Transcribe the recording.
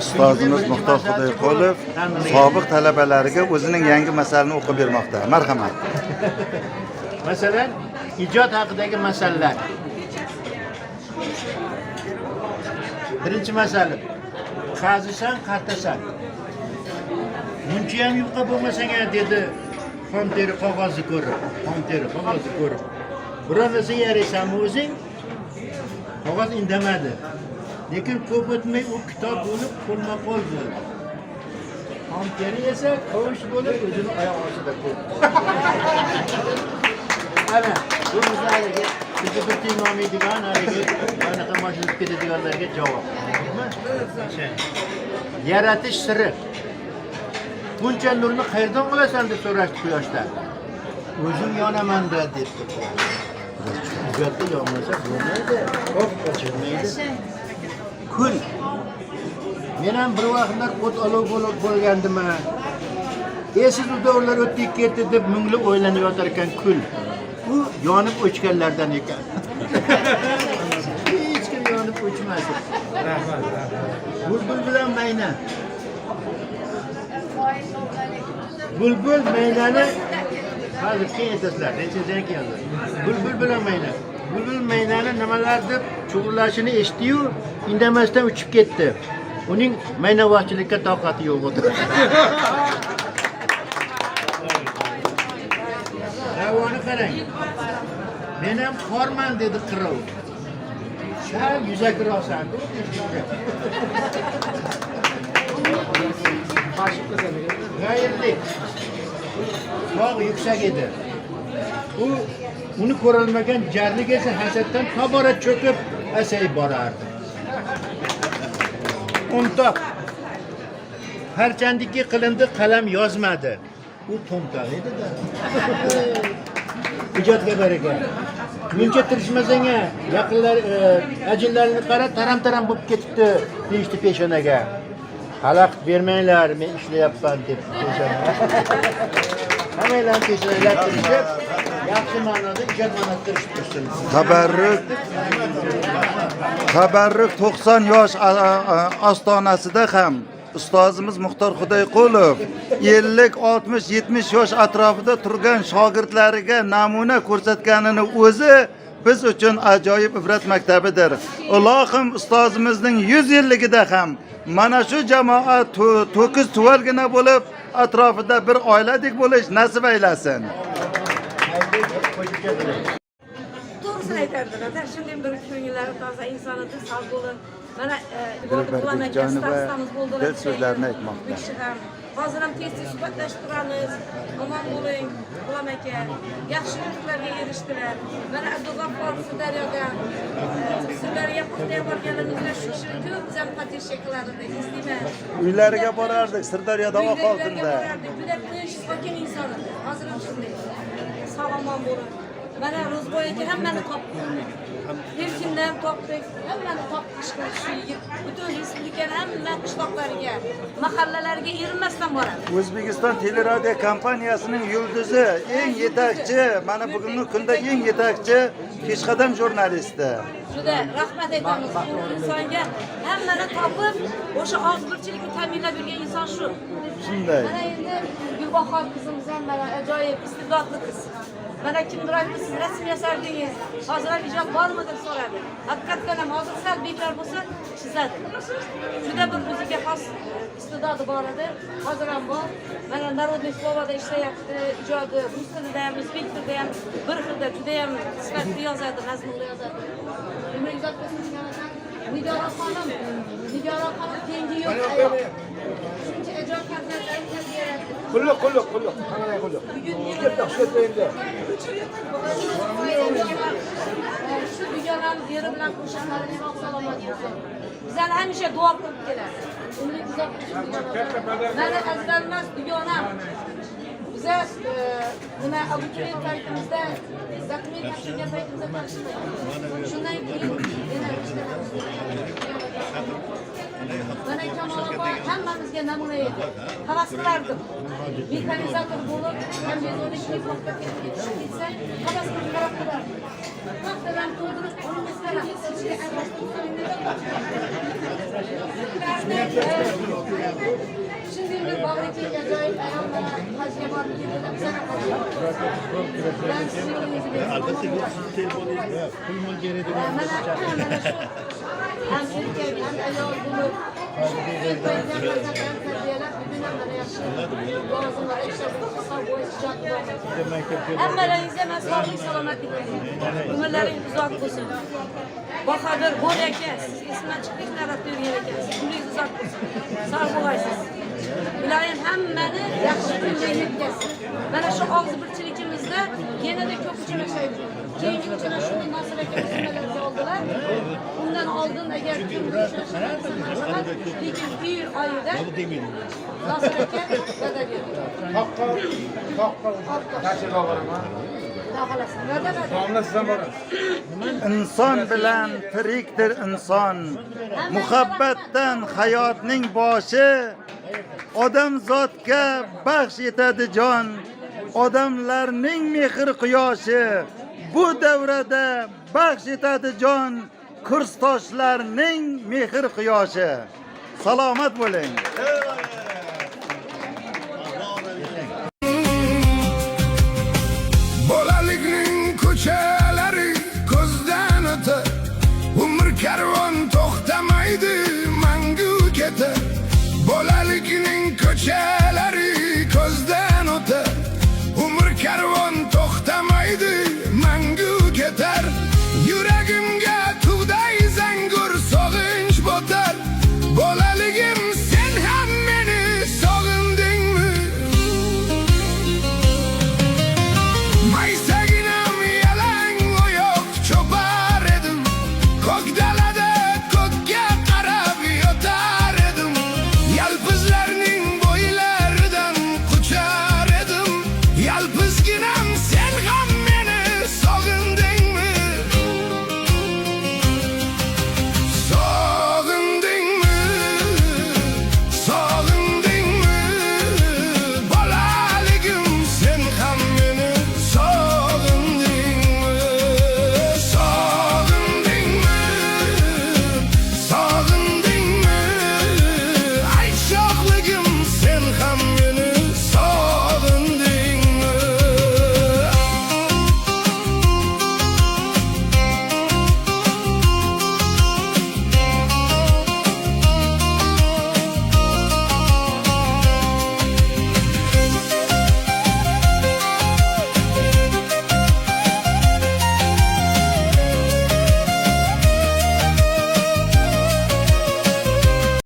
Ustozimiz Muxtor Xudoyqulov sobiq talabalariga o'zining yangi masalani o'qib bermoqda. Marhamat. Masalan, ijod haqidagi masalalar. Birinchi masala. Qazisan, qartasan. Muncha ham yupqa bo'lmasang dedi. Xom teri qog'ozni ko'rib, xom teri qog'ozni ko'rib. Birovasi yaraysanmi o'zing? Qog'oz indamadi. Lekin ko'p o'tmay u kitob bo'lib qo'lma-qo'l bo'ldi. Xom teri esa qo'sh bo'lib o'zini oyoq ostida qo'ydi. Ana, bu bizlarga bizni bir tinglamaydigan haligi anaqa majlis ketadiganlarga javob. Yaratish siri. Buncha nurni qayerdan olasan deb so'rashdi quyoshdan. O'zim yonaman-da debdi. Ijodda yonmasa bo'lmaydi. Hop, ochilmaydi. Kul. Men ham bir vaqtlar o't olov bo'lgandim. Esiz ular o'tib ketdi deb mungli o'ylanib yotar ekan kul. Bu yonib o'chganlardan ekan. Hech kim yonib o'chmasin. Rahmat. Bulbul bilan mayna. Bulbul maynani hozir keyin aytasizlar, resenziyadan keyin yozadi. Bulbul bilan mayna. Bulbul maynani nimalar deb chug'urlashini eshitdi-yu, indamasdan uchib ketdi. Uning maynavachchilikka toqati yo'q edi. Havoni qarang. Men ham xorman dedi qirov. Shal yuzakrosan. G'ayirlik. Tog' yuksak edi. Uni ko'rolmagan jarlik esa hasaddan tobora cho'kib asayib borardi. O'ntoq. Harchandiki qilindi, qalam yozmadi. U to'mtoq edi-da. Ijodga baraka. Muncha tirishmasang, yaqinlar ajinlarini qara, taram-taram bo'lib ketibdi, deyishdi peshonaga. Xalaqit bermanglar, men ishlayapman deb peshonaga. Hammalar peshonalar tirishib, yaxshi ma'noda ijod ma'nosida tursin. Tabarruk 90 yosh ostonasida ham ustozimiz Muxtor Xudoyqulov 50, 60, 70 yosh atrofida turgan shogirdlariga namuna ko'rsatganini o'zi biz uchun ajoyib ibrat maktabidir. Ilohim ustozimizning 100 yilligida ham mana shu jamoat to'kiz tuvalgina bo'lib atrofida bir oiladek bo'lish nasib aylasin. To'g'risini aytardilar. Shunday bir ko'ngillari toza insonidir, sog' bo'lin. Mana dil so'zlarini aytmoqda. Hozir ham tez-tez suhbatlashib turamiz. Omon bo'ling, Qulam aka. Yaxshi yutuqlarga erishdilar. Mana Abdug'affor Sirdaryodan Sirdaryoga qo'yib borganimizda shu ko'p ham qatnashib qilardik, eslayman. Uylariga borardik, Sirdaryoda oq oltinda. Juda tinch, sokin inson edi. Hozir ham shunday. Sog'-omon bo'lin. Mana Ro'zboy aka hammani topdi. Erkindan topdik, hammani topdik shu yigit. Butun respublikaning hamma qishloqlariga, mahallalarga erinmasdan boradi. O'zbekiston teleradio kompaniyasining yulduzi, eng yetakchi, mana bugungi kunda eng yetakchi peshqadam jurnalisti. Juda rahmat aytamiz bu insonga. Hammani topib, o'sha og'zburchilikni ta'minlab bergan inson shu. Shunday. Mana endi Gulbahor qizimiz ham mana ajoyib iste'dodli qiz. Mana kimdir aytdi, siz rasm yasardingiz, hozir ham ijod bormi deb so'radi. Haqiqatdan ham hozir sal bekor bo'lsa, chizadi. Juda bir o'ziga xos iste'dodi bor edi, hozir ham bor. Mana Narodniy Slovoda ishlayapti, ijodi rus tilida ham, o'zbek tilida ham bir xilda juda ham sifatli yozadi, mazmunli yozadi. Nima ijod qilgan ekan? Nigora xonim tengi yo'q ayol. Shuncha ajoyib farzandlar tarbiyaladi. Qulluq. Qanday qulluq? Yerda xushlaydi. Shu dunyonam yeri bilan qo'shanlari sog' salomat bo'lsin. Bizlar hamisha duo qilib keladi. Umri uzoq bo'lsin. Mana azizlarimiz dunyonam. Biza nima abituriyent paytimizda zaxmiy topshirgan paytimizda topshirdik. Shundan keyin yana ishlaymiz. Mana Kamolxon hammamizga namuna edi. Havas qilardim. Mexanizator bo'lib, kombinezonlik paxta ketsa, havas qilib qarab turardim. Paxtadan to'ldirib, qo'limizga Şimdi bir bağırıcı acayip ayağımla hacıya bağlı gidiyorum. Sen ben sizin Albatta bu telefonu pulmun geri hem Türkiye hem ayol bulup ilk bölümden fazla ben terbiyeler bütün hemen yaşıyorum. Boğazımda ekşedim, kısa boy sıcak boy. Hemmelerinize ben sağlık selametlik dileyim. Ömürlerin uzak olsun. Bahadır, Boreke, ismen çıkmış narattır yereke. Ömrünüz uzak olsun. Sağ olaysınız. İlahim hemmeni yaxshi kunga yetkazsin. Mana shu og'zibirchiligimizda yanada ko'p uchrashaylik. Keyingi uchrashuvni Nosir aka bizlarga oldilar. Undan oldin agar kim uchrashsa lekin iyul oyida Nosir aka va'da berdi. inson bilan tirikdir inson. Muhabbatdan hayotning boshi, odamzodga baxsh etadi jon. Odamlarning mehr quyoshi, bu davrada baxsh etadi jon. Kursdoshlarning mehr quyoshi. Salomat bo'ling. Bolalikning ko'chalari ko'zdan o'tar, umr karvon to'xtamaydi, mangu ketar. Bolalikning ko'chalari ko'zdan o'tar, umr karvon to'xtamaydi, mangu ketar. Yuragimga tug'day zangur sog'inch botar.